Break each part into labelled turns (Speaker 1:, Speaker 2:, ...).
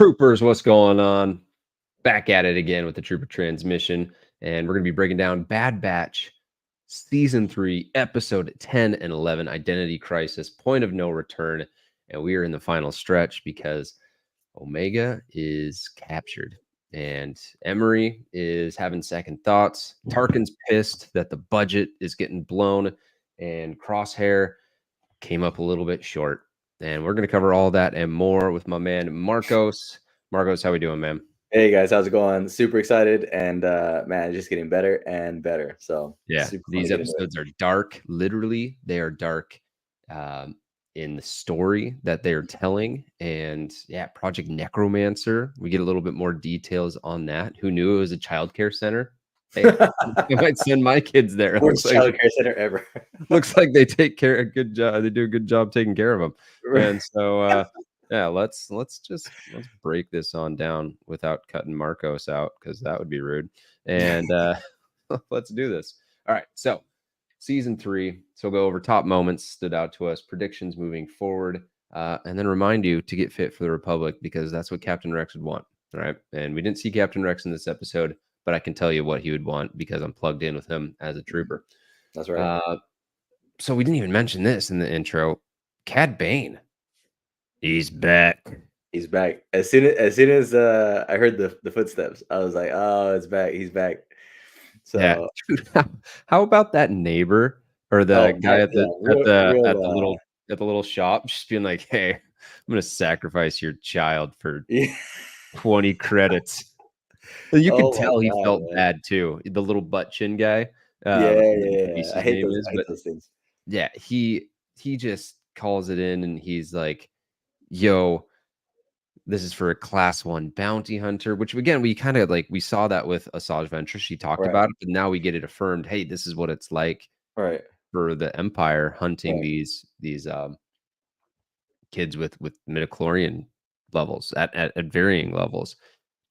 Speaker 1: Troopers, what's going on? Back at it again with the Trooper Transmission, and we're going to be breaking down Bad Batch Season 3, Episode 10 and 11, Identity Crisis, Point of No Return. And we are in the final stretch because Omega is captured, and Emery is having second thoughts. Tarkin's pissed that the budget is getting blown, and Crosshair came up a little bit short. And we're going to cover all that and more with my man Marcos. Marcos, how we doing, man?
Speaker 2: Hey guys, how's it going? Super excited, and man, it's just getting better and better. So
Speaker 1: Yeah,
Speaker 2: super fun to
Speaker 1: these
Speaker 2: get into it.
Speaker 1: episodes are dark. Literally, they are dark in the story that they're telling. And yeah, Project Necromancer. We get a little bit more details on that. Who knew it was a childcare center? Hey, I might send my kids there.
Speaker 2: Worst childcare center ever.
Speaker 1: Looks like they take care a good job. They do a good job taking care of them. And so yeah, let's break this on down without cutting Marcos out, because that would be rude. And let's do this. All right, so season 3. So we'll go over top moments stood out to us, predictions moving forward, and then remind you to get fit for the Republic, because that's what Captain Rex would want. All right, and we didn't see Captain Rex in this episode, but I can tell you what he would want because I'm plugged in with him as a trooper.
Speaker 2: That's right.
Speaker 1: So we didn't even mention this in the intro. Cad Bane, he's back.
Speaker 2: He's back. As soon as I heard the footsteps, I was like, "Oh, it's back. He's back." So
Speaker 1: yeah, dude, how about that neighbor or the guy at the little shop just being like, "Hey, I'm gonna sacrifice your child for 20 credits." You can tell he felt bad too. The little butt chin guy.
Speaker 2: Yeah. I hate those things.
Speaker 1: Yeah, he just calls it in, and he's like, "Yo, this is for a class 1 bounty hunter," which again, we kind of like, we saw that with Asajj Ventress. She talked about it, but now we get it affirmed. Hey, this is what it's like for the Empire hunting these kids with midichlorian levels at varying levels.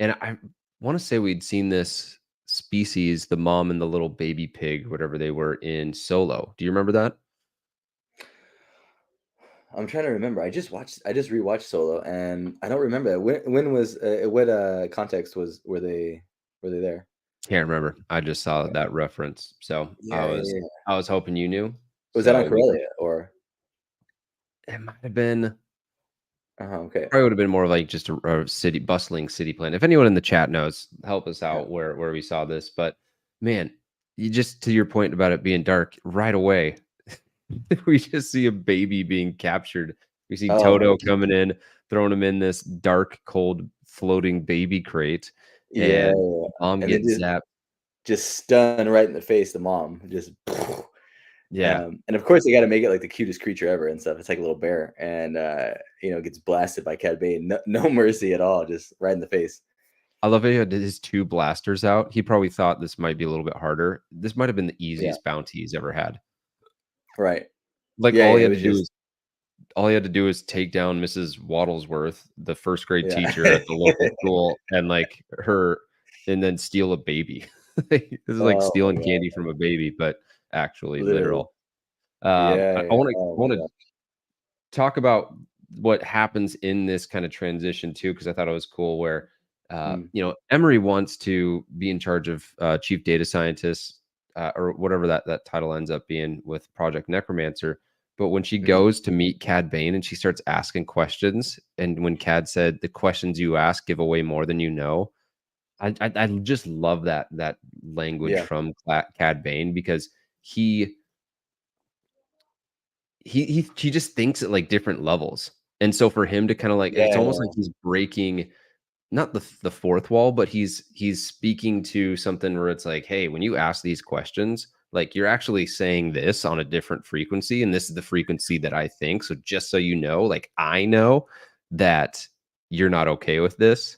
Speaker 1: And I want to say we'd seen this species, the mom and the little baby pig, whatever they were, in Solo. Do you remember that?
Speaker 2: I'm trying to remember. I just rewatched Solo, and I don't remember when was what context were they there?
Speaker 1: Can't remember. I just saw that reference, so I was hoping you knew.
Speaker 2: Was that on Corellia, or
Speaker 1: it might have been?
Speaker 2: Okay.
Speaker 1: Probably would have been more like just a bustling city plan. If anyone in the chat knows, help us out where we saw this. But man, you just, to your point about it being dark, right away, we just see a baby being captured. We see Toto coming in, throwing him in this dark, cold, floating baby crate. And mom gets zapped.
Speaker 2: Just stunned right in the face. The mom just,
Speaker 1: yeah.
Speaker 2: And of course, they got to make it like the cutest creature ever and stuff. It's like a little bear, and gets blasted by Cad Bane. No mercy at all, just right in the face.
Speaker 1: I love it. He had his 2 blasters out. He probably thought this might be a little bit harder. This might have been the easiest bounty he's ever had.
Speaker 2: Right.
Speaker 1: Like all he had to do is take down Mrs. Waddlesworth, the first grade teacher at the local school, and then steal a baby. This is like stealing candy from a baby, but actually literal. I want to talk about what happens in this kind of transition too, because I thought it was cool where Emery wants to be in charge of chief data scientist, or whatever that title ends up being with Project Necromancer. But when she goes to meet Cad Bane and she starts asking questions, and when Cad said, "The questions you ask give away more than you know," I just love that language from Cad Bane, because he just thinks at like different levels. And so for him to kind of like, it's almost like he's breaking not the fourth wall, but he's speaking to something where it's like, hey, when you ask these questions, like, you're actually saying this on a different frequency, and this is the frequency that I think. So just so you know, like, I know that you're not okay with this.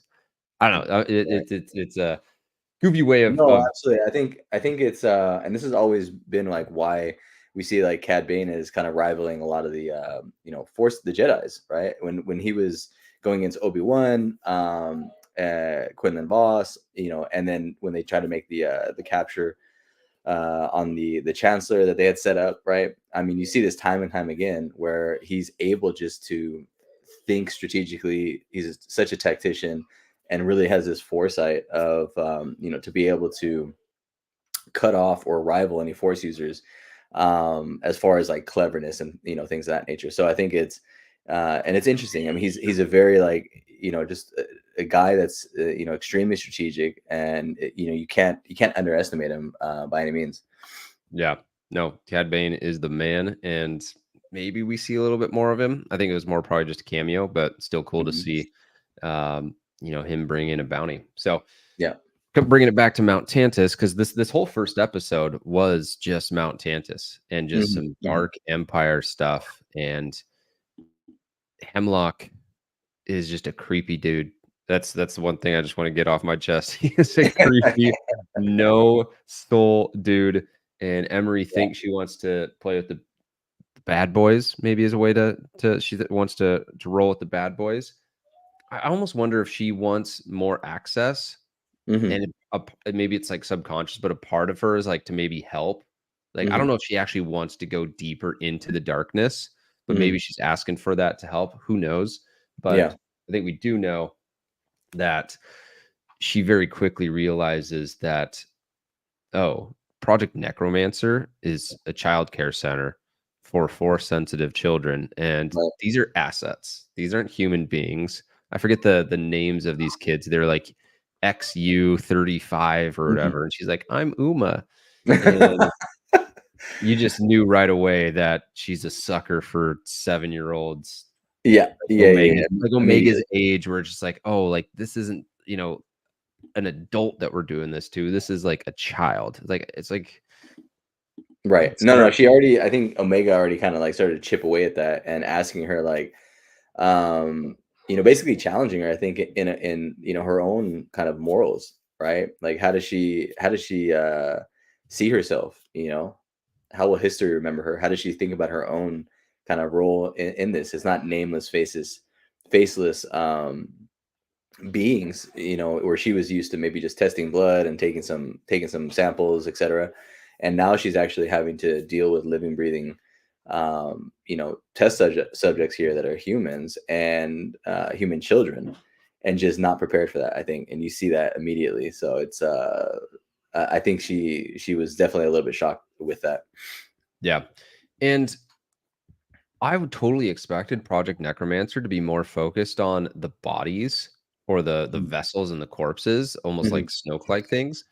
Speaker 1: I don't know. It's a goofy way of.
Speaker 2: No, absolutely. I think it's and this has always been like why we see like Cad Bane is kind of rivaling a lot of the the Jedis, right? When he was going against Obi-Wan, Quinlan Voss, and then when they try to make the capture on the Chancellor that they had set up, right? I mean, you see this time and time again where he's able just to thinks strategically. He's such a tactician, and really has this foresight of to be able to cut off or rival any force users, as far as like cleverness and things of that nature. So I think it's and it's interesting. I mean, he's a very like just a guy that's extremely strategic, and you can't underestimate him by any means.
Speaker 1: Yeah. No, Cad Bane is the man, and maybe we see a little bit more of him. I think it was more probably just a cameo, but still cool to
Speaker 2: Mhm.
Speaker 1: see, him bring in a bounty. So
Speaker 2: Yeah.
Speaker 1: bringing it back to Mount Tantus, because this whole first episode was just Mount Tantus and just
Speaker 2: Mhm,
Speaker 1: some
Speaker 2: mhm.
Speaker 1: dark empire stuff. And Hemlock is just a creepy dude. That's the one thing I just want to get off my chest. He is a creepy, no soul dude. And Emery
Speaker 2: Yeah.
Speaker 1: thinks she wants to play with the bad boys. Maybe is a way to she wants to roll with the bad boys. I almost wonder if she wants more access,
Speaker 2: Mhm,
Speaker 1: and maybe it's like subconscious, but a part of her is like to maybe help. Like I don't
Speaker 2: mhm,
Speaker 1: know if she actually wants to go deeper into the darkness, but
Speaker 2: mhm.
Speaker 1: maybe she's asking for that to help. Who knows? But
Speaker 2: Yeah.
Speaker 1: I think we do know that she very quickly realizes that, oh, Project Necromancer is a child care center for force sensitive children, and
Speaker 2: Right.
Speaker 1: these are assets. These aren't human beings. I forget the names of these kids. They're like XU35 or
Speaker 2: Mhm.
Speaker 1: whatever. And she's like, I'm Uma. And you just knew right away that she's a sucker for 7-year-olds,
Speaker 2: Yeah, yeah, yeah,
Speaker 1: Omega,
Speaker 2: yeah,
Speaker 1: like
Speaker 2: immediately.
Speaker 1: Omega's age, where it's just like, oh, like this isn't, an adult that we're doing this to. This is like a child. It's like
Speaker 2: Right.
Speaker 1: it's
Speaker 2: No, no,
Speaker 1: not.
Speaker 2: she already I think Omega already kinda, like, started to chip away at that and asking her, like, um, basically challenging her, I think, in her own kind of morals, right? Like, how does she see herself, you know? How will history remember her? How does she think about her own kind of role in this? It's not nameless faceless, beings, where she was used to maybe just testing blood and taking some samples, etc. And now she's actually having to deal with living, breathing, test subjects here that are humans and human children, and just not prepared for that, I think. And you see that immediately. So it's I think she was definitely a little bit shocked with that.
Speaker 1: Yeah. And I would totally expected Project Necromancer to be more focused on the bodies or the vessels and the corpses, almost
Speaker 2: Mhm.
Speaker 1: like Snoke-like things.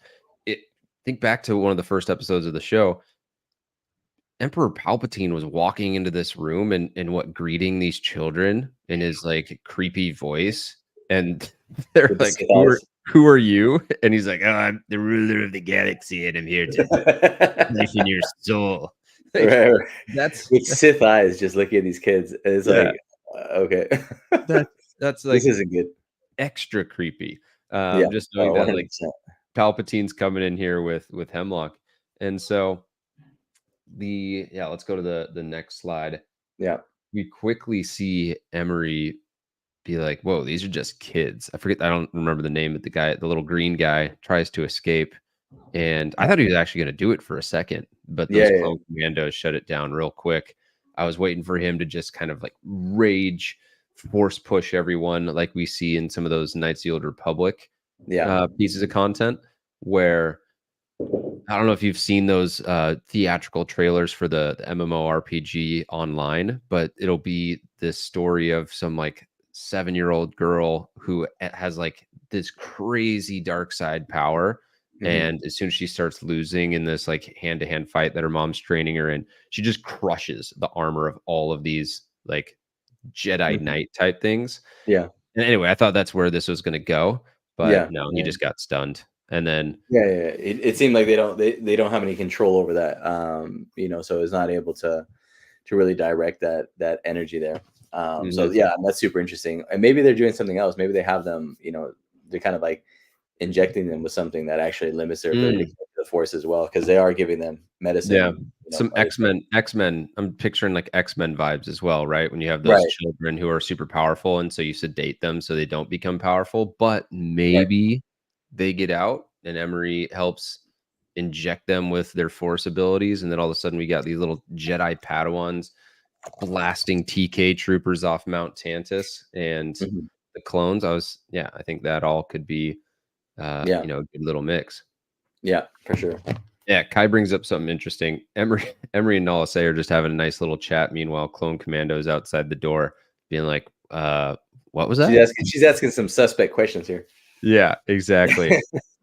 Speaker 1: It Think back to one of the first episodes of the show. Emperor Palpatine was walking into this room and what greeting these children in his like creepy voice, and they're
Speaker 2: With the
Speaker 1: like,
Speaker 2: Sith
Speaker 1: "Who are
Speaker 2: eyes.
Speaker 1: who are you?" And he's like, "Oh, I'm the ruler of the galaxy, and I'm here to life in your soul." Like
Speaker 2: Right, right.
Speaker 1: that's
Speaker 2: With Sith eyes, just looking at these kids, and it's
Speaker 1: yeah,
Speaker 2: like, okay,
Speaker 1: that that's
Speaker 2: this
Speaker 1: like
Speaker 2: isn't good.
Speaker 1: extra creepy.
Speaker 2: Yeah,
Speaker 1: Just knowing
Speaker 2: one
Speaker 1: that
Speaker 2: hundred
Speaker 1: like
Speaker 2: percent.
Speaker 1: Palpatine's coming in here with Hemlock, and so let's go to the next slide.
Speaker 2: Yeah.
Speaker 1: We quickly see Emery be like, "Whoa, these are just kids." I don't remember the name, but the little green guy, tries to escape, and I thought he was actually going to do it for a second, but
Speaker 2: Yeah,
Speaker 1: those
Speaker 2: yeah,
Speaker 1: clone commandos shut it down real quick. I was waiting for him to just kind of like rage, force push everyone, like we see in some of those Knights of the Old Republic
Speaker 2: yeah.
Speaker 1: pieces of content, where I don't know if you've seen those theatrical trailers for the MMORPG online, but it'll be this story of some like 7-year-old girl who has like this crazy dark side power.
Speaker 2: Mhm,
Speaker 1: And as soon as she starts losing in this like hand-to-hand fight that her mom's training her in, she just crushes the armor of all of these like Jedi
Speaker 2: mhm.
Speaker 1: Knight type things.
Speaker 2: Yeah,
Speaker 1: And anyway, I thought that's where this was going to go, but
Speaker 2: yeah,
Speaker 1: no, he
Speaker 2: yeah.
Speaker 1: just got stunned. And then,
Speaker 2: Yeah, yeah, yeah. It seemed like they don't have any control over that, so it's not able to really direct that energy there. So
Speaker 1: mhm,
Speaker 2: yeah, that's super interesting. And maybe they're doing something else. Maybe they have them, they're kind of like injecting them with something that actually limits their ability to
Speaker 1: mm.
Speaker 2: connect to the force as well, because they are giving them medicine
Speaker 1: Yeah,
Speaker 2: and
Speaker 1: some
Speaker 2: other stuff.
Speaker 1: X-Men, I'm picturing, like, X-Men vibes as well, right? When you have those
Speaker 2: Right,
Speaker 1: children who are super powerful, and so you sedate them so they don't become powerful, but
Speaker 2: right.
Speaker 1: maybe they get out and Emery helps inject them with their force abilities, and then all of a sudden we got these little Jedi Padawans blasting TK troopers off Mount Tantus and
Speaker 2: Mhm.
Speaker 1: the clones. I think that all could be,
Speaker 2: Yeah.
Speaker 1: a good little mix.
Speaker 2: Yeah, for sure.
Speaker 1: Yeah, Kai brings up something interesting. Emery and Nala Say are just having a nice little chat. Meanwhile, Clone Commando's outside the door, being like, what was that?
Speaker 2: She's asking some suspect questions here.
Speaker 1: Yeah, exactly.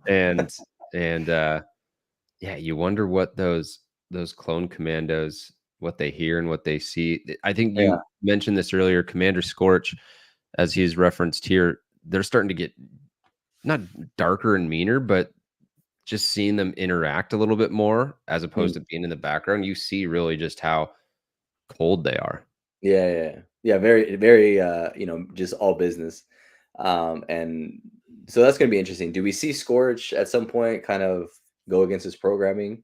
Speaker 1: and yeah, you wonder what those clone commandos, what they hear and what they see. I think
Speaker 2: Yeah.
Speaker 1: you mentioned this earlier. Commander Scorch, as he's referenced here, they're starting to get not darker and meaner, but just seeing them interact a little bit more as opposed to being in the background, you see really just how cold they are.
Speaker 2: Yeah. Very, very, just all business. And so that's going to be interesting. Do we see Scorch at some point kind of go against his programming?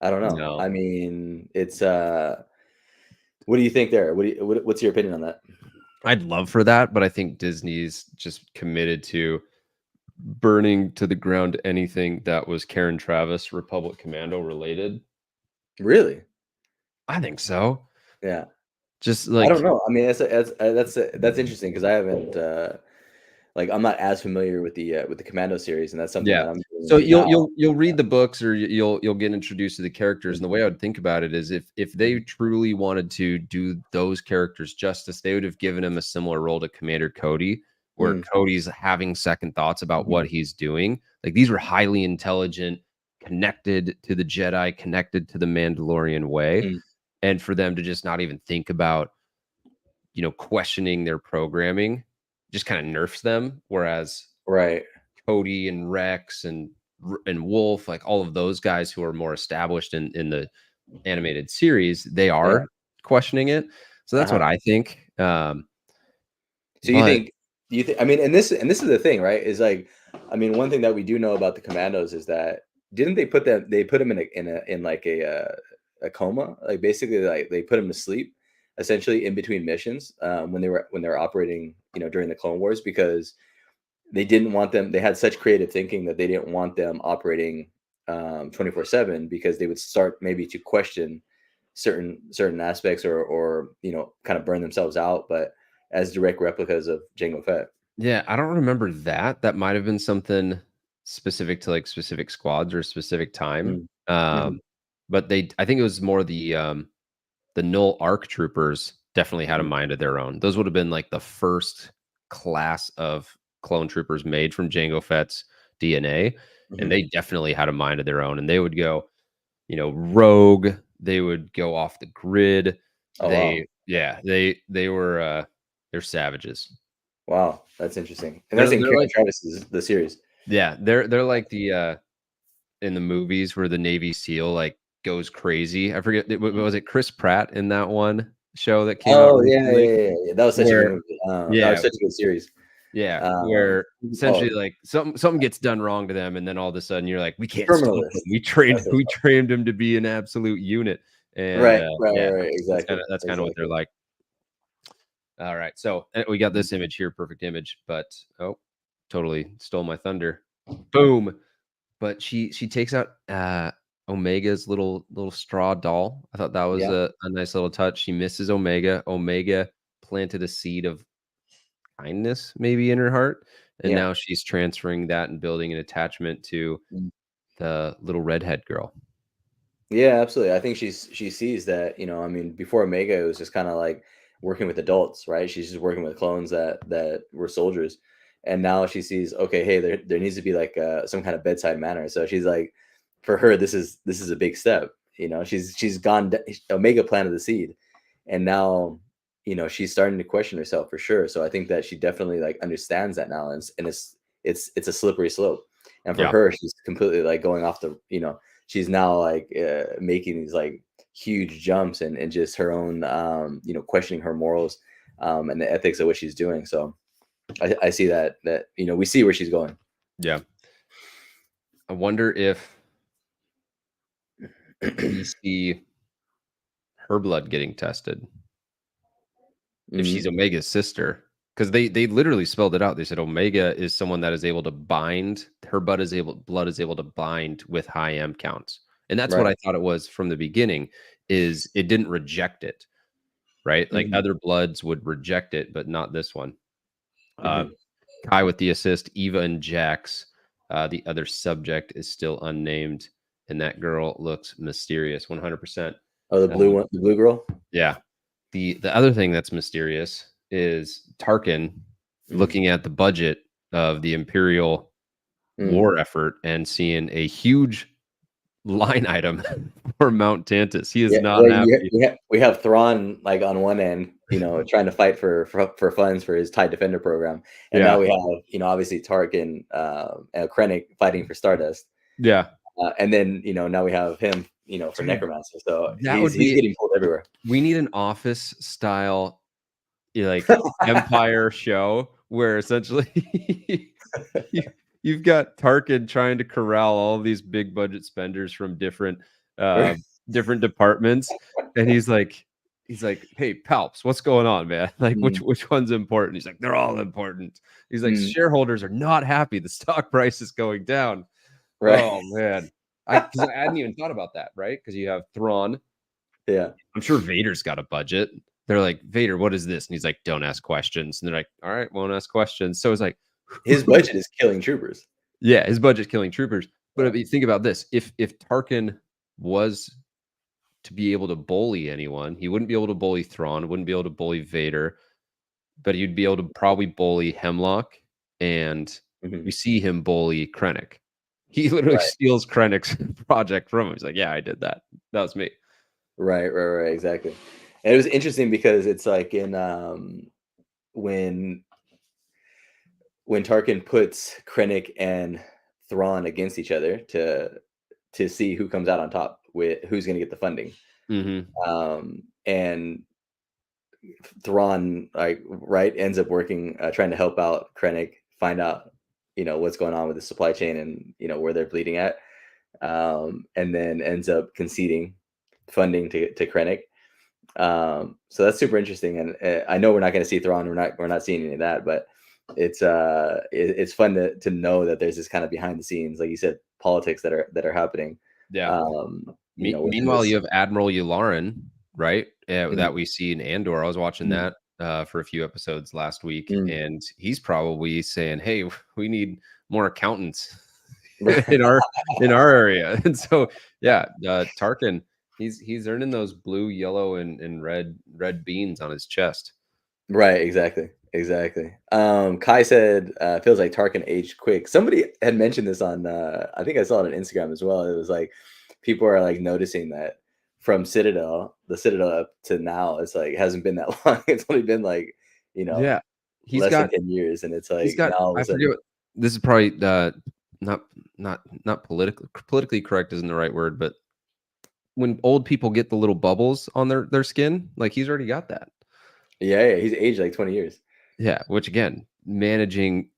Speaker 2: I don't know.
Speaker 1: No,
Speaker 2: I mean, it's what do you think there? What's your opinion on that?
Speaker 1: I'd love for that, but I think Disney's just committed to burning to the ground anything that was Karen Travis Republic Commando related.
Speaker 2: Really?
Speaker 1: I think so.
Speaker 2: Yeah.
Speaker 1: Just
Speaker 2: I don't
Speaker 1: like,
Speaker 2: know. I mean, that's interesting because I haven't like I'm not as familiar with the Commando series, and that's something
Speaker 1: yeah.
Speaker 2: that I'm doing
Speaker 1: So
Speaker 2: right now.
Speaker 1: you'll read the books or you'll get introduced to the characters. And the way I would think about it is if they truly wanted to do those characters justice, they would have given him a similar role to Commander Cody, where
Speaker 2: Mm,
Speaker 1: Cody's having second thoughts about
Speaker 2: mhm,
Speaker 1: what he's doing. Like these were highly intelligent, connected to the Jedi, connected to the Mandalorian way.
Speaker 2: mm.
Speaker 1: And for them to just not even think about, questioning their programming just kind of nerfs them. Whereas
Speaker 2: Right.
Speaker 1: Cody and Rex and Wolf, like all of those guys who are more established in the animated series, they
Speaker 2: Yeah.
Speaker 1: are questioning it. So that's what
Speaker 2: Uh-huh.
Speaker 1: I think.
Speaker 2: So you
Speaker 1: But
Speaker 2: think I mean, and this is the thing, right? Is like, I mean, one thing that we do know about the Commandos is that didn't they put them in like a coma, like basically like they put them to sleep essentially in between missions when they were operating, during the Clone Wars because they didn't want them. They had such creative thinking that they didn't want them operating 24/7 because they would start maybe to question certain aspects or kind of burn themselves out, but as direct replicas of Jango Fett.
Speaker 1: yeah, I don't remember that. That might have been something specific to like specific squads or a specific time.
Speaker 2: Mm. Mhm.
Speaker 1: Um, but I think it was more the Null Arc Troopers definitely had a
Speaker 2: Mm.
Speaker 1: mind of their own. Those would have been like the first class of clone troopers made from Jango Fett's DNA, and
Speaker 2: Mhm.
Speaker 1: they definitely had a mind of their own. And they would go, rogue. They would go off the grid.
Speaker 2: Oh wow,
Speaker 1: They were they're savages.
Speaker 2: wow, that's interesting, and that's
Speaker 1: They're
Speaker 2: in
Speaker 1: they're
Speaker 2: Karen
Speaker 1: like
Speaker 2: Travis's the series.
Speaker 1: they're like the in the movies where the Navy SEAL like goes crazy. I forget was it Chris Pratt in that one show that came out
Speaker 2: Oh yeah, yeah,
Speaker 1: recently
Speaker 2: yeah, yeah. That was such a good
Speaker 1: where
Speaker 2: movie. That
Speaker 1: yeah,
Speaker 2: was such a good series.
Speaker 1: yeah,
Speaker 2: Um,
Speaker 1: where essentially
Speaker 2: oh,
Speaker 1: like something gets done wrong to them and then all of a sudden you're like, we can't stop him.
Speaker 2: Terminalist.
Speaker 1: We trained
Speaker 2: That's what
Speaker 1: we
Speaker 2: it's called.
Speaker 1: trained him to be an absolute unit. And
Speaker 2: Right, right,
Speaker 1: yeah,
Speaker 2: right, right.
Speaker 1: that's
Speaker 2: Exactly,
Speaker 1: kind of what they're
Speaker 2: exactly.
Speaker 1: like. All right. So we got
Speaker 2: Mhm.
Speaker 1: this image here, perfect image, but oh, totally stole my thunder. Boom. But she takes out Omega's little straw doll. I thought that was
Speaker 2: Yeah,
Speaker 1: a nice little touch. She misses Omega. Omega planted a seed of kindness maybe in her heart, and
Speaker 2: yeah.
Speaker 1: now she's transferring that and building an attachment to
Speaker 2: Mm.
Speaker 1: the little redhead girl.
Speaker 2: Yeah, absolutely. I think she sees that, I mean, before Omega, it was just kind of like working with adults, right? She's just working with clones that were soldiers. And now she sees, okay, hey, there needs to be like some kind of bedside manner. So she's like, for her, this is a big step. She's gone. Omega planted the seed, and now, she's starting to question herself for sure. So I think that she definitely like understands that now, and it's a slippery slope. And for
Speaker 1: Yeah.
Speaker 2: her, she's completely like going off she's now like making these like huge jumps and just her own questioning her morals and the ethics of what she's doing. So I see that we see where she's going.
Speaker 1: Yeah. I wonder if we see her blood getting tested. If she's
Speaker 2: Hmm.
Speaker 1: Omega's sister, because they literally spelled it out. They said Omega is someone that is able to bind. Her blood is able to bind with high M counts, and that's what
Speaker 2: Right.
Speaker 1: I thought it was from the beginning. Is it didn't reject it. right? Like
Speaker 2: Mhm.
Speaker 1: other bloods would reject it, but not this one. Uh,
Speaker 2: Mhm.
Speaker 1: Kai with the assist, Eva and Jax. The other subject is still unnamed, and that girl looks mysterious, 100%.
Speaker 2: Oh, the blue one, the blue girl.
Speaker 1: Yeah. The other thing that's mysterious is Tarkin
Speaker 2: Mhm.
Speaker 1: looking at the budget of the Imperial
Speaker 2: Mm.
Speaker 1: war effort and seeing a huge line item for Mount Tantus. He is
Speaker 2: Yeah,
Speaker 1: not
Speaker 2: well,
Speaker 1: happy.
Speaker 2: we have Thrawn like on one end, trying to fight for funds for his TIE Defender program, and now
Speaker 1: Yeah.
Speaker 2: we have obviously Tarkin and Krennic fighting for Stardust,
Speaker 1: Yeah.
Speaker 2: and then now we have him for
Speaker 1: Dude,
Speaker 2: Necromancer, so
Speaker 1: that
Speaker 2: he's
Speaker 1: would be
Speaker 2: getting pulled everywhere.
Speaker 1: we need an office style like empire show where essentially you, you've got Tarkin trying to corral all these big budget spenders from uh different departments, and he's like, hey Palps, what's going on, man? Like which
Speaker 2: Mm,
Speaker 1: which one's important? He's like, they're all important. He's like,
Speaker 2: mm,
Speaker 1: shareholders are not happy, the stock price is going down.
Speaker 2: right.
Speaker 1: Oh man, because I hadn't even thought about that, right? Because you have Thrawn.
Speaker 2: Yeah.
Speaker 1: I'm sure Vader's got a budget. They're like, Vader, what is this? And he's like, don't ask questions. And they're like, all right, won't ask questions. So it's like,
Speaker 2: His budget is killing troopers.
Speaker 1: yeah, his budget killing troopers. But
Speaker 2: Yeah.
Speaker 1: if you think about this, if Tarkin was to be able to bully anyone, he wouldn't be able to bully Thrawn, wouldn't be able to bully Vader, but he'd be able to probably bully Hemlock, and we
Speaker 2: Mhm.
Speaker 1: see him bully Krennic. He literally
Speaker 2: Right.
Speaker 1: steals Krennic's project from him. He's like, yeah, I did that. That was me.
Speaker 2: Right, exactly. And it was interesting because it's like in when Tarkin puts Krennic and Thrawn against each other to see who comes out on top with who's going to get the funding.
Speaker 1: Hmm.
Speaker 2: And Thrawn, like, right, ends up working, trying to help out Krennic, find out, what's going on with the supply chain and where they're bleeding at, and then ends up conceding funding to Krennic. So that's super interesting, and I know we're not going to see Thrawn. We're not seeing any of that, but it's fun to know that there's this kind of behind the scenes, like you said, politics that are happening.
Speaker 1: Yeah.
Speaker 2: Um, within
Speaker 1: Meanwhile, you
Speaker 2: this.
Speaker 1: have Admiral Yularen, right?
Speaker 2: Mhm.
Speaker 1: That we see in Andor. I was watching
Speaker 2: Mhm.
Speaker 1: that for a few episodes last week,
Speaker 2: Mm.
Speaker 1: and he's probably saying, "Hey, we need more accountants
Speaker 2: Right,
Speaker 1: in our area." And so, yeah, Tarkin, he's earning those blue, yellow, and red beans on his chest.
Speaker 2: right, exactly. Kai said, feels like Tarkin aged quick. Somebody had mentioned this on, I think I saw it on Instagram as well. It was like people are like noticing that from the Citadel up to now, it's like it hasn't been that long. It's only been like, you know,
Speaker 1: Yeah, he's
Speaker 2: less than
Speaker 1: got
Speaker 2: 10 years, and it's
Speaker 1: he's
Speaker 2: like
Speaker 1: got.
Speaker 2: now all of a
Speaker 1: I forget
Speaker 2: sudden.
Speaker 1: what this is. Probably not not politically correct isn't the right word, but when old people get the little bubbles on their skin, like he's already got that.
Speaker 2: Yeah, he's aged like 20 years.
Speaker 1: Yeah, which again, managing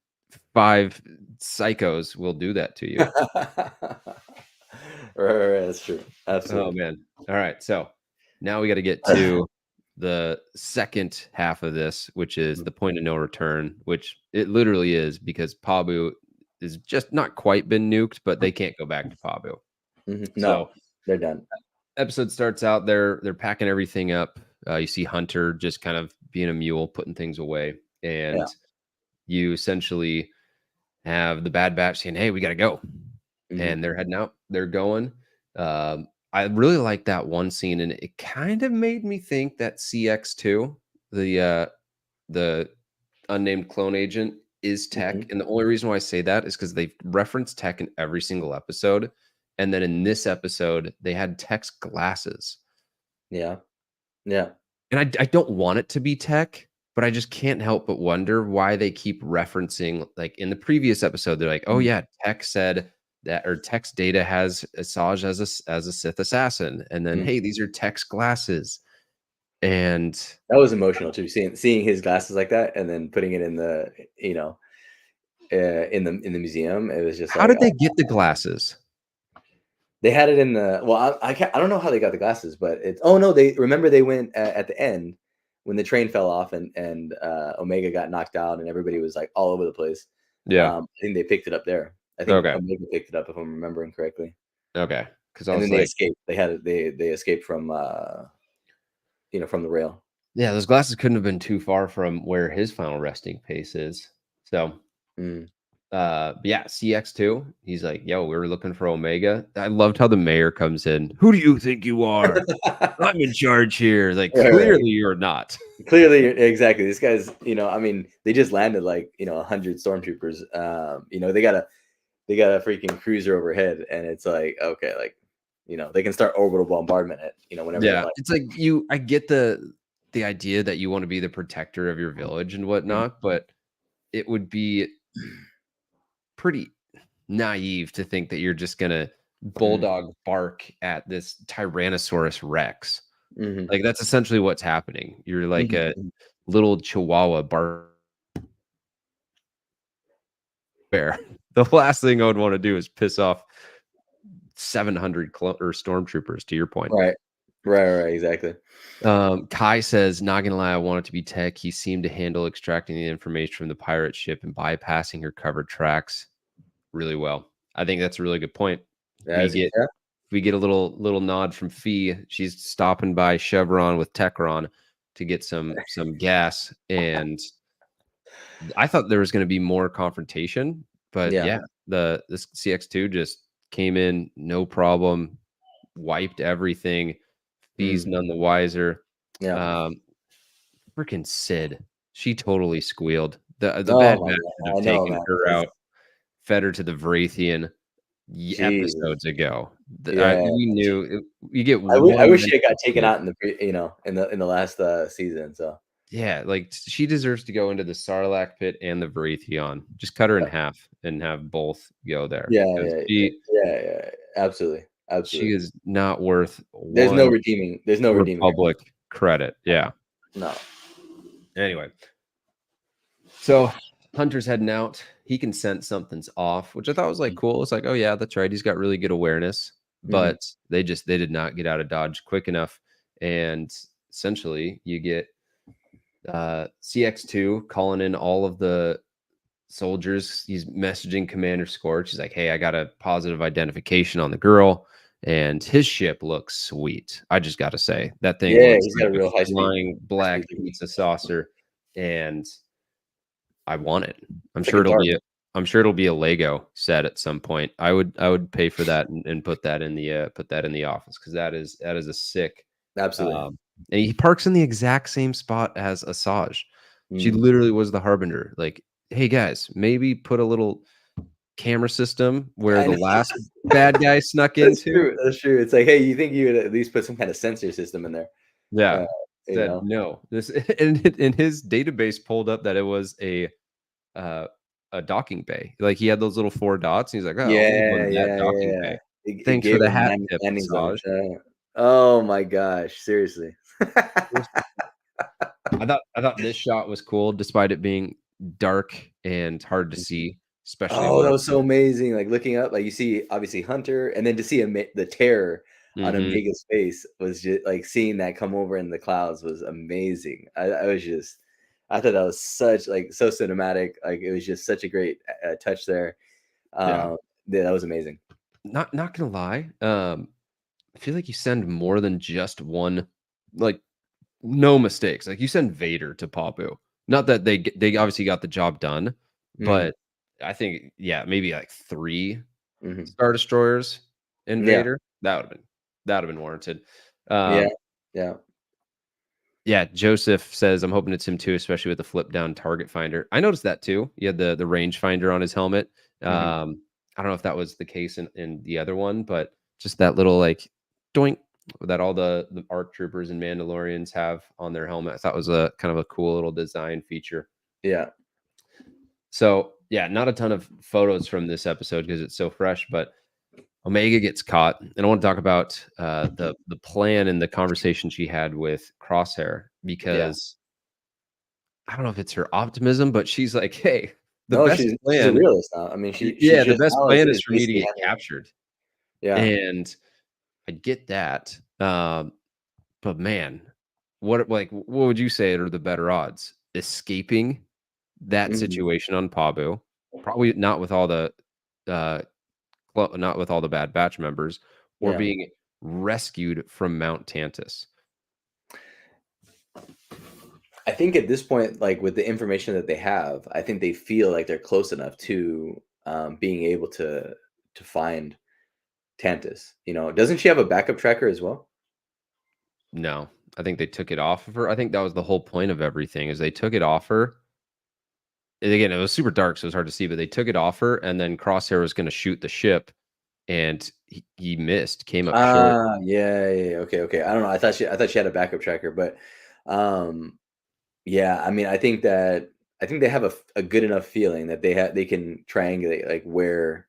Speaker 1: 5 psychos will do that to you.
Speaker 2: Right, that's true.
Speaker 1: Oh,
Speaker 2: Absolutely.
Speaker 1: man. All right, so now we gotta get to the second half of this, which is the point of no return, which it literally is because Pabu is just not quite been nuked, but they can't go back to Pabu.
Speaker 2: Mhm.
Speaker 1: So
Speaker 2: No, they're done.
Speaker 1: episode starts out, they're packing everything up. You see Hunter just kind of being a mule, putting things away,
Speaker 2: Yeah.
Speaker 1: and you essentially have the Bad Batch saying, "Hey, we gotta go,"
Speaker 2: Mhm.
Speaker 1: and they're heading out. They're going. I really like that one scene, and it kind of made me think that CX2, the unnamed clone agent, is Tech.
Speaker 2: Mhm.
Speaker 1: And the only reason why I say that is because they've referenced Tech in every single episode. And then in this episode, they had Tech's glasses.
Speaker 2: Yeah. Yeah.
Speaker 1: And I don't want it to be Tech, but I just can't help but wonder why they keep referencing, like in the previous episode, they're like, oh
Speaker 2: Mm.
Speaker 1: yeah, Tech said that, or Tech's data has Asajj as a Sith assassin. And then,
Speaker 2: Mm.
Speaker 1: hey, these are Tech's glasses. And
Speaker 2: That was emotional too, seeing his glasses like that, and then putting it in the, in the museum. It was just
Speaker 1: how
Speaker 2: like,
Speaker 1: did they get the glasses?
Speaker 2: they had it in the. Well, I don't know how they got the glasses, but it's. Oh no, they remember they went at the end when the train fell off and Omega got knocked out and everybody was like all over the place.
Speaker 1: Yeah.
Speaker 2: I think they picked it up there. I think
Speaker 1: Okay.
Speaker 2: Omega picked it up if I'm remembering correctly,
Speaker 1: Okay. Because I
Speaker 2: and then
Speaker 1: was
Speaker 2: they
Speaker 1: like,
Speaker 2: escaped. They escaped from from the rail.
Speaker 1: Yeah, those glasses couldn't have been too far from where his final resting place is. So,
Speaker 2: Mm.
Speaker 1: but yeah, CX2, he's like, yo, we were looking for Omega. I loved how the mayor comes in. Who do you think you are? I'm in charge here. Like,
Speaker 2: Right, right.
Speaker 1: clearly you're not.
Speaker 2: Clearly, exactly. This guy's, I mean, they just landed like 100 stormtroopers. They got a freaking cruiser overhead, and it's like, okay, like, they can start orbital bombardment at whenever they
Speaker 1: Yeah,
Speaker 2: like.
Speaker 1: it's like I get the idea that you want to be the protector of your village and
Speaker 2: Mhm.
Speaker 1: whatnot, but it would be pretty naive to think that you're just gonna
Speaker 2: Mhm.
Speaker 1: bulldog bark at this Tyrannosaurus Rex.
Speaker 2: Mhm.
Speaker 1: Like that's essentially what's happening. You're like
Speaker 2: Mhm.
Speaker 1: a
Speaker 2: Mhm.
Speaker 1: little Chihuahua bark bear. The last thing I would want to do is piss off 700 or stormtroopers. To your point.
Speaker 2: Right. Right. Exactly.
Speaker 1: Kai says, not gonna lie, I want it to be Tech. He seemed to handle extracting the information from the pirate ship and bypassing her covered tracks really well. I think that's a really good point. We
Speaker 2: That's
Speaker 1: get
Speaker 2: yeah.
Speaker 1: we get a little nod from Fee. She's stopping by Chevron with Techron to get some gas, and I thought there was going to be more confrontation, but
Speaker 2: Yeah.
Speaker 1: yeah, this CX2 just came in, no problem, wiped everything. Fee's
Speaker 2: Mm.
Speaker 1: none the wiser.
Speaker 2: Yeah.
Speaker 1: Um, Freaking Sid, she totally squealed. The
Speaker 2: Oh
Speaker 1: Bad
Speaker 2: my
Speaker 1: Batch should
Speaker 2: god.
Speaker 1: have
Speaker 2: I know,
Speaker 1: taken
Speaker 2: man.
Speaker 1: her out, fed her to the Vrathian
Speaker 2: Jesus.
Speaker 1: episodes ago.
Speaker 2: Yeah.
Speaker 1: We knew you get
Speaker 2: I
Speaker 1: one
Speaker 2: wish
Speaker 1: nice
Speaker 2: she had got taken
Speaker 1: episode.
Speaker 2: out in the last season. So
Speaker 1: Yeah, like she deserves to go into the Sarlacc pit and the Vrathion. Just cut her in half and have both go there
Speaker 2: yeah,
Speaker 1: because
Speaker 2: yeah, yeah. Absolutely.
Speaker 1: she
Speaker 2: Absolutely.
Speaker 1: is not worth
Speaker 2: There's no
Speaker 1: one
Speaker 2: redeeming. There's no redeeming her.
Speaker 1: Republic credit. Yeah.
Speaker 2: No.
Speaker 1: Anyway, so Hunter's heading out. He can sense something's off, which I thought was like cool. It's like, oh yeah, that's right. He's got really good awareness,
Speaker 2: Mhm.
Speaker 1: but they did not get out of Dodge quick enough. And essentially you get CX2 calling in all of the soldiers. He's messaging Commander Scorch. He's like, hey, I got a positive identification on the girl, and his ship looks sweet. I just got to say, that thing
Speaker 2: Yeah,
Speaker 1: looks
Speaker 2: he's got
Speaker 1: like
Speaker 2: a
Speaker 1: a
Speaker 2: real
Speaker 1: flying
Speaker 2: high
Speaker 1: black
Speaker 2: speed lead.
Speaker 1: pizza saucer, and I want it. I'm
Speaker 2: It's like
Speaker 1: sure
Speaker 2: a
Speaker 1: it'll
Speaker 2: dart.
Speaker 1: be a Lego set at some point. I would pay for that and put that in the office because that is a sick.
Speaker 2: Absolutely.
Speaker 1: And he parks in the exact same spot as Asajj. She
Speaker 2: Mm.
Speaker 1: literally was the harbinger. Like, hey guys, maybe put a little camera system where
Speaker 2: I
Speaker 1: the
Speaker 2: know.
Speaker 1: last bad guy snuck
Speaker 2: That's
Speaker 1: into.
Speaker 2: true. That's true. It's like, hey, you think you would at least put some kind of sensor system in there? Uh,
Speaker 1: Yeah,
Speaker 2: you
Speaker 1: said
Speaker 2: know?
Speaker 1: no. This and his database pulled up that it was uh, a docking bay. Like he had those little 4 dots, and he's like, "Oh, I'm gonna go to
Speaker 2: Yeah,
Speaker 1: that
Speaker 2: yeah,
Speaker 1: docking
Speaker 2: yeah.
Speaker 1: bay."
Speaker 2: It
Speaker 1: Thanks for
Speaker 2: gave
Speaker 1: the
Speaker 2: him
Speaker 1: hat tip,
Speaker 2: landing zone.
Speaker 1: Asajj.
Speaker 2: Oh my gosh, seriously.
Speaker 1: I thought this shot was cool, despite it being dark and hard to see, especially
Speaker 2: Oh, that
Speaker 1: when.
Speaker 2: was so amazing, like, looking up, like, you see, obviously, Hunter, and then to see the terror on
Speaker 1: Mhm.
Speaker 2: Omega's face was just like, seeing that come over in the clouds was amazing. I was just I thought that was such, like, so cinematic, like, it was just such a great, touch there.
Speaker 1: Yeah.
Speaker 2: Um, yeah, that was amazing.
Speaker 1: Not gonna lie, I feel like you send more than just one, like, no mistakes. Like, you send Vader to Pabu. Not that they obviously got the job done,
Speaker 2: Mhm,
Speaker 1: but I think, yeah, maybe, like, 3
Speaker 2: mhm.
Speaker 1: Star Destroyers and
Speaker 2: Yeah,
Speaker 1: Vader. That would have been warranted.
Speaker 2: yeah,
Speaker 1: Um,
Speaker 2: yeah,
Speaker 1: yeah, Joseph says, "I'm hoping it's him too, especially with the flip down target finder." I noticed that too. He had the range finder on his helmet.
Speaker 2: mhm.
Speaker 1: I don't know if that was the case in the other one, but just that little like doink that all the ARC troopers and Mandalorians have on their helmet. I thought was a kind of a cool little design feature.
Speaker 2: Yeah,
Speaker 1: So yeah, not a ton of photos from this episode because it's so fresh, but Omega gets caught, and I want to talk about the plan and the conversation she had with Crosshair
Speaker 2: yeah.
Speaker 1: because I don't know if it's her optimism, but she's like, "Hey, the
Speaker 2: No,
Speaker 1: best
Speaker 2: she's a
Speaker 1: plan,
Speaker 2: realist now. I mean, she
Speaker 1: yeah, the
Speaker 2: just
Speaker 1: best
Speaker 2: now
Speaker 1: plan is
Speaker 2: is
Speaker 1: for me to
Speaker 2: basically
Speaker 1: get
Speaker 2: having
Speaker 1: captured."
Speaker 2: yeah.
Speaker 1: And I get that, but man, what would you say are the better odds? Escaping that
Speaker 2: Mhm,
Speaker 1: situation on Pabu, probably not with all the uh, not with all the Bad Batch members, or
Speaker 2: yeah.
Speaker 1: being rescued from Mount Tantus.
Speaker 2: I think at this point, like with the information that they have, I think they feel like they're close enough to being able to find Tantus. You know, doesn't she have a backup tracker as well?
Speaker 1: No, I think they took it off of her. I think that was the whole point of everything is they took it off her. And again, it was super dark, so it was hard to see, but they took it off her, and then Crosshair was going to shoot the ship, and he missed, came up short.
Speaker 2: Ah, yeah, yeah, yeah, okay, okay. I don't know. I thought she had a backup tracker, but um, yeah. I mean, I think they have a good enough feeling that they can triangulate like where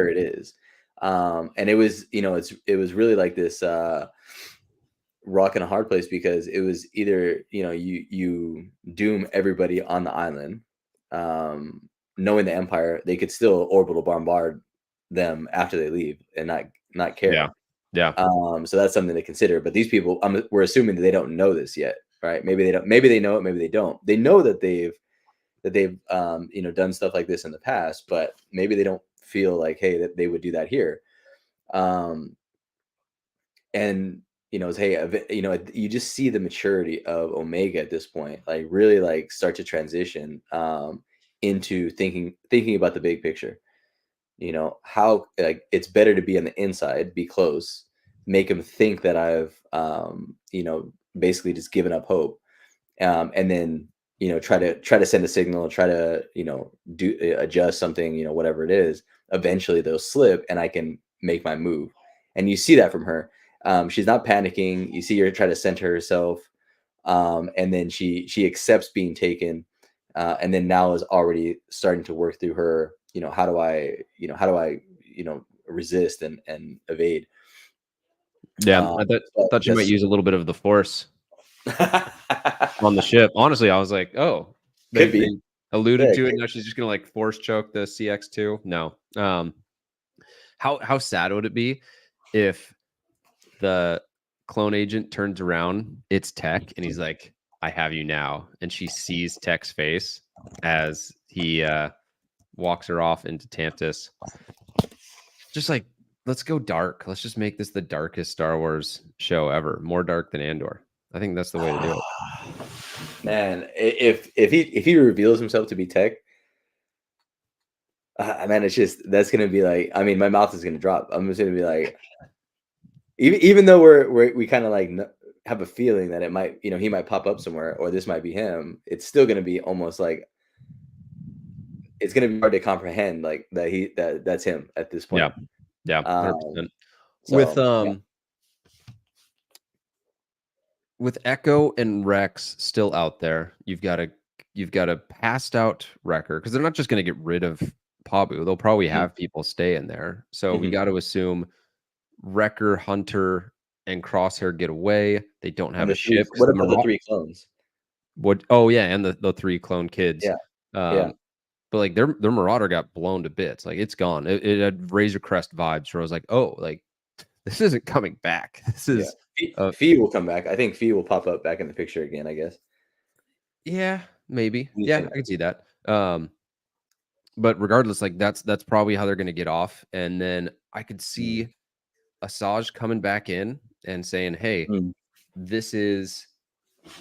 Speaker 2: it is. And it was it was really like this rock and a hard place because it was either you doom everybody on the island, knowing the Empire they could still orbital bombard them after they leave and not
Speaker 1: Yeah.
Speaker 2: care.
Speaker 1: Yeah.
Speaker 2: So that's something to consider. But these people, we're assuming that they don't know this yet, right? Maybe they don't. Maybe they know it. Maybe they don't. They know that they've done stuff like this in the past, but maybe they don't feel like, hey, that they would do that here. Um, and hey, you just see the maturity of Omega at this point, like really like start to transition into thinking about the big picture. How like it's better to be on the inside, be close, make them think that I've basically just given up hope, and then try to send a signal, try to do adjust something, whatever it is. Eventually they'll slip and I can make my move. And you see that from her. She's not panicking. You see her try to center herself, and then she accepts being taken, and then now is already starting to work through her. How do I resist and evade.
Speaker 1: Yeah,
Speaker 2: Um,
Speaker 1: I
Speaker 2: but
Speaker 1: thought you might
Speaker 2: that's
Speaker 1: use a little bit of the Force on the ship. Honestly, I was like, "Oh,
Speaker 2: could
Speaker 1: they
Speaker 2: be.
Speaker 1: alluded
Speaker 2: Yeah,
Speaker 1: to it, now she's just gonna, like, force choke the CX-2?" No. How sad would it be if the clone agent turns around, it's Tech, and he's like, "I have you now," and she sees Tech's face as he, walks her off into Tantus. Just like, let's go dark. Let's just make this the darkest Star Wars show ever. More dark than Andor. I think that's the way to do it.
Speaker 2: man. If he reveals himself to be Tech, man, it's just that's gonna be like. I mean, my mouth is gonna drop. I'm just gonna be like, even though we kind of like have a feeling that it might, he might pop up somewhere or this might be him. It's still gonna be almost like it's gonna be hard to comprehend like that's him at this
Speaker 1: Yeah.
Speaker 2: point.
Speaker 1: Yeah. 100%.
Speaker 2: Um,
Speaker 1: With,
Speaker 2: so yeah.
Speaker 1: um, with Echo and Rex still out there, you've got a passed out Wrecker because they're not just going to get rid of Pabu. They'll probably
Speaker 2: Mhm,
Speaker 1: have people stay in there. So we
Speaker 2: mhm.
Speaker 1: got to assume Wrecker, Hunter, and Crosshair get away. They don't
Speaker 2: And
Speaker 1: have a
Speaker 2: the three.
Speaker 1: ship because
Speaker 2: What
Speaker 1: the
Speaker 2: about the
Speaker 1: Marauder
Speaker 2: three clones?
Speaker 1: would. Oh yeah, and the three clone kids.
Speaker 2: Yeah, yeah.
Speaker 1: Um, but like their Marauder got blown to bits. Like it's gone. It had Razor Crest vibes where I was like, oh, like this isn't coming back. This
Speaker 2: Yeah.
Speaker 1: is
Speaker 2: Fee will come back. I think Fee will pop up back in the picture again, I guess.
Speaker 1: yeah, maybe.
Speaker 2: What do you
Speaker 1: Yeah,
Speaker 2: think?
Speaker 1: I can see that. But regardless, like that's probably how they're gonna get off. And then I could
Speaker 2: Mm,
Speaker 1: see Asajj coming back in and saying, hey,
Speaker 2: mm,
Speaker 1: this is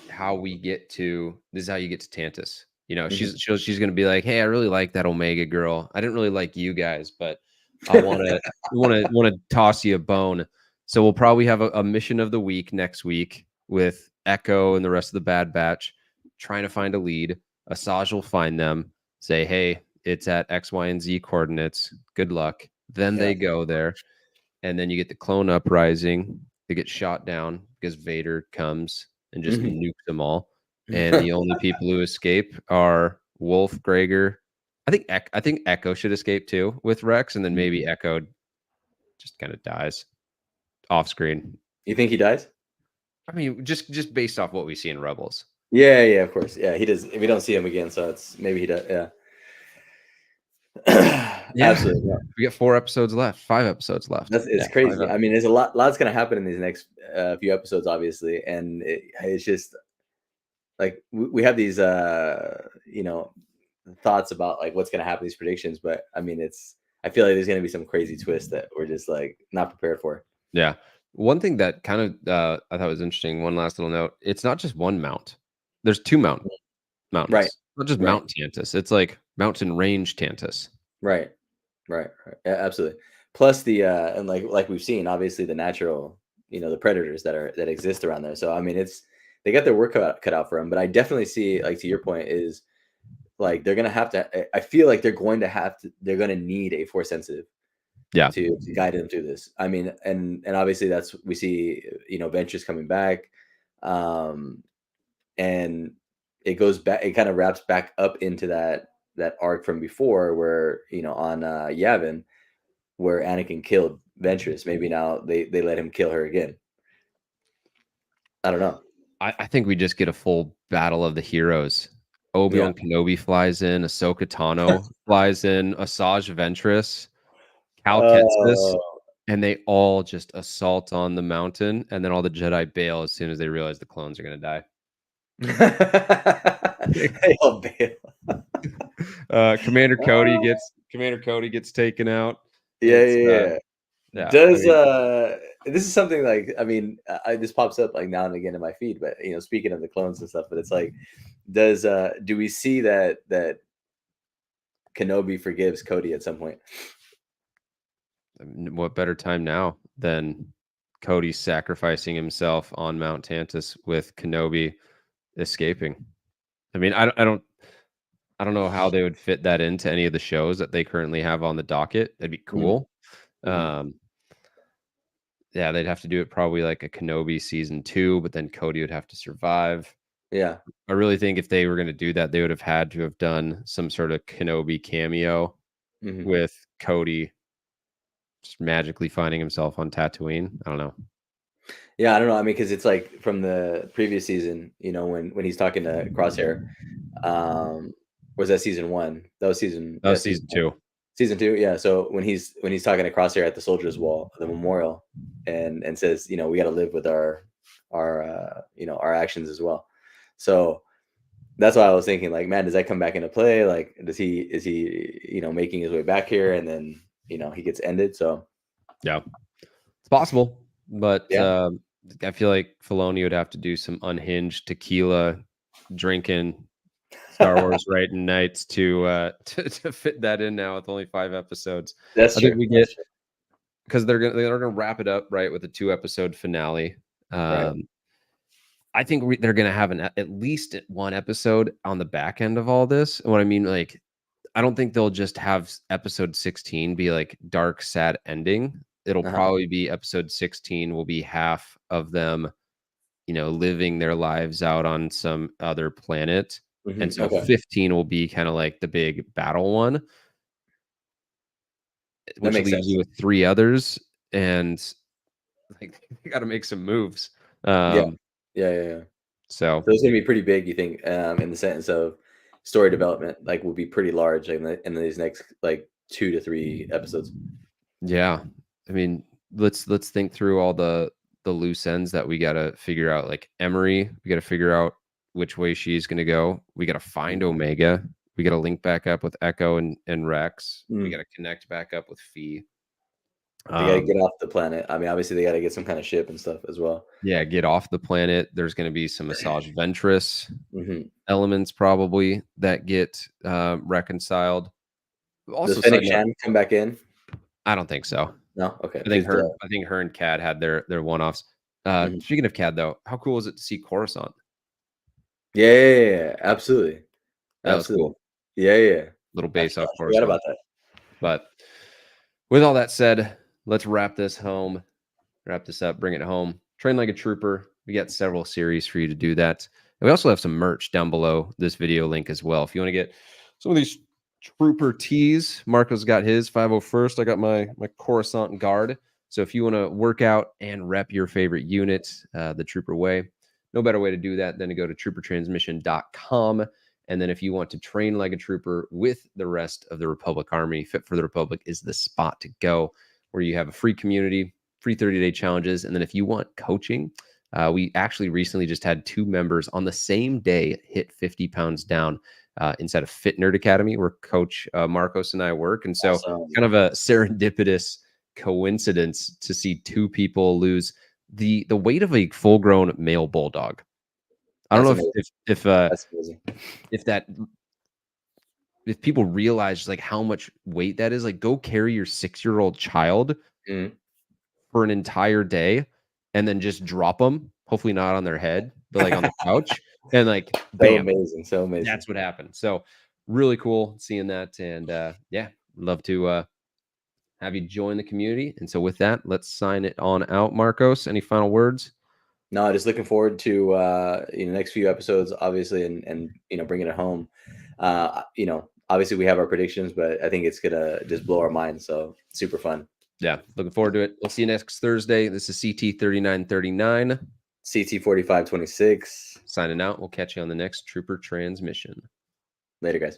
Speaker 1: how we get to this is how you get to Tantus. You know,
Speaker 2: mhm.
Speaker 1: she's gonna be like, hey, I really like that Omega girl. I didn't really like you guys, but I wanna toss you a bone. So we'll probably have a mission of the week next week with Echo and the rest of the Bad Batch trying to find a lead. Asajj will find them, say, hey, it's at X, Y, and Z coordinates. Good luck. Then
Speaker 2: Yeah.
Speaker 1: they go there, and then you get the clone uprising. They get shot down because Vader comes and just
Speaker 2: Mhm.
Speaker 1: nukes them all. And the only people who escape are Wolf, Gregor. I think Echo should escape too with Rex, and then maybe Echo just kind of dies off screen.
Speaker 2: You think he dies?
Speaker 1: I mean, just based off what we see in Rebels.
Speaker 2: Yeah, yeah, of course. Yeah, he does. We don't see him again, so it's maybe he does. Yeah.
Speaker 1: Yeah,
Speaker 2: Absolutely. Yeah.
Speaker 1: we got 4 episodes left, 5 episodes left.
Speaker 2: That's
Speaker 1: Yeah,
Speaker 2: it's
Speaker 1: 5
Speaker 2: crazy.
Speaker 1: ep-
Speaker 2: I mean, there's a lot's gonna happen in these next few episodes, obviously, and it's just like we have these thoughts about like what's gonna happen, these predictions, but I mean, I feel like there's gonna be some crazy twist that we're just like not prepared for.
Speaker 1: Yeah. One thing that kind of I thought was interesting. One last little note: it's not just one mount. There's two
Speaker 2: Right.
Speaker 1: mountains, not just
Speaker 2: Right.
Speaker 1: Mount Tantus. It's like mountain range Tantus.
Speaker 2: Right. Right. Right. Yeah, absolutely. Plus the and like we've seen, obviously the natural, the predators that exist around there. So I mean, they got their work cut out for them. But I definitely see, like to your point, is like they're gonna have to. I feel like they're going to have to. They're going to need a force sensitive
Speaker 1: Yeah.
Speaker 2: to guide them through this. I mean, and obviously that's we see, Ventress coming back, um, and it goes back. It kind of wraps back up into that arc from before, where on Yavin, where Anakin killed Ventress. Maybe now they let him kill her again. I don't know.
Speaker 1: I think we just get a full battle of the heroes.
Speaker 2: Yeah.
Speaker 1: Obi-Wan Kenobi flies in, Ahsoka Tano flies in, Asajj Ventress, Cal Kestis,
Speaker 2: Oh.
Speaker 1: and they all just assault on the mountain, and then all the Jedi bail as soon as they realize the clones are gonna die.
Speaker 2: They all bail.
Speaker 1: Commander Cody gets taken out.
Speaker 2: Yeah.
Speaker 1: Yeah.
Speaker 2: Does
Speaker 1: I mean,
Speaker 2: this is something like, I mean, this pops up like now and again in my feed, but speaking of the clones and stuff, but it's like, do we see that Kenobi forgives Cody at some point?
Speaker 1: what better time now than Cody sacrificing himself on Mount Tantus with Kenobi escaping? I mean, I don't know how they would fit that into any of the shows that they currently have on the docket. That'd be cool.
Speaker 2: Mhm.
Speaker 1: Yeah, they'd have to do it probably like a Kenobi season 2, but then Cody would have to survive.
Speaker 2: Yeah.
Speaker 1: I really think if they were going to do that, they would have had to have done some sort of Kenobi cameo
Speaker 2: Mhm.
Speaker 1: with Cody just magically finding himself on Tatooine. I don't know.
Speaker 2: Yeah, I don't know. I mean, because it's like from the previous season, when he's talking to Crosshair, was that season one? That was
Speaker 1: That was
Speaker 2: season
Speaker 1: season
Speaker 2: one.
Speaker 1: 2.
Speaker 2: Season two, yeah. So when he's talking to Crosshair at the Soldiers' Wall, the memorial, and says, we got to live with our actions as well. So that's why I was thinking, like, man, does that come back into play? Like, is he making his way back here, and then he gets ended? So
Speaker 1: Yeah, it's possible, but
Speaker 2: yeah.
Speaker 1: I feel like Filoni would have to do some unhinged tequila drinking Star Wars writing nights to fit that in now with only 5 episodes.
Speaker 2: That's
Speaker 1: I think
Speaker 2: true.
Speaker 1: we get
Speaker 2: That's true.
Speaker 1: because they're gonna wrap it up right with a 2-episode finale.
Speaker 2: Right.
Speaker 1: I think they're gonna have at least one episode on the back end of all this. And what I mean, like, I don't think they'll just have episode 16 be like dark, sad ending. It'll
Speaker 2: Uh-huh.
Speaker 1: probably be episode 16 will be half of them, living their lives out on some other planet. And so
Speaker 2: Okay.
Speaker 1: 15 will be kind of like the big battle one,
Speaker 2: That
Speaker 1: which
Speaker 2: makes
Speaker 1: leaves
Speaker 2: sense.
Speaker 1: you with 3 others. And like they got to make some moves.
Speaker 2: Yeah. Yeah.
Speaker 1: So
Speaker 2: So it's gonna be pretty big, you think, in the sense of story development, like, will be pretty large in these next, like, 2 to 3 episodes.
Speaker 1: yeah, I mean, let's think through all the loose ends that we gotta figure out. Like Emery, we gotta figure out which way she's gonna go. We gotta find Omega. We gotta link back up with Echo and Rex. We
Speaker 2: Mm.
Speaker 1: gotta connect back up with Fee.
Speaker 2: They gotta
Speaker 1: Um,
Speaker 2: get off the planet. I mean, obviously, they gotta get some kind of ship and stuff as well.
Speaker 1: yeah, get off the planet. There's gonna be some Asajj Ventress
Speaker 2: Mhm.
Speaker 1: elements probably that get reconciled.
Speaker 2: Does
Speaker 1: Also,
Speaker 2: Fennec
Speaker 1: side note,
Speaker 2: Shan come back in?
Speaker 1: I don't think so.
Speaker 2: No? Okay.
Speaker 1: I think
Speaker 2: 'Cause,
Speaker 1: her and Cad had their one-offs.
Speaker 2: mhm.
Speaker 1: Speaking of Cad though, how cool is it to see Coruscant?
Speaker 2: Yeah. Absolutely.
Speaker 1: That was
Speaker 2: Absolutely.
Speaker 1: cool.
Speaker 2: Yeah.
Speaker 1: Little
Speaker 2: I
Speaker 1: base off
Speaker 2: forgot
Speaker 1: Coruscant.
Speaker 2: about that.
Speaker 1: But with all that said, let's wrap this home. Wrap this up, bring it home. Train like a trooper. We got several series for you to do that. And we also have some merch down below this video link as well. If you want to get some of these trooper tees, Marco's got his 501st. I got my Coruscant guard. So if you want to work out and rep your favorite unit the trooper way, no better way to do that than to go to troopertransmission.com. And then if you want to train like a trooper with the rest of the Republic Army, Fit for the Republic is the spot to go, where you have a free community, free 30-day challenges. And then if you want coaching, we actually recently just had 2 members on the same day hit 50 pounds down inside of Fit Nerd Academy, where Coach Marcos and I work. And so
Speaker 2: Awesome.
Speaker 1: kind of a serendipitous coincidence to see 2 people lose the weight of a full-grown male bulldog. I don't
Speaker 2: That's
Speaker 1: know
Speaker 2: amazing. That's amazing.
Speaker 1: if that if people realize like how much weight that is, like go carry your 6-year-old child
Speaker 2: Mhm.
Speaker 1: for an entire day and then just drop them, hopefully not on their head, but like on the couch and like
Speaker 2: So
Speaker 1: bam,
Speaker 2: amazing. So amazing.
Speaker 1: that's what happened. So really cool seeing that. And yeah, love to have you join the community. And so with that, let's sign it on out. Marcos, any final words?
Speaker 2: No, just looking forward to next few episodes, obviously, and bringing it home. Obviously we have our predictions, but I think it's gonna just blow our minds. So super fun.
Speaker 1: Yeah, looking forward to it. We'll see you next Thursday. This is CT 3939.
Speaker 2: CT 4526.
Speaker 1: Signing out. We'll catch you on the next Trooper Transmission.
Speaker 2: Later, guys.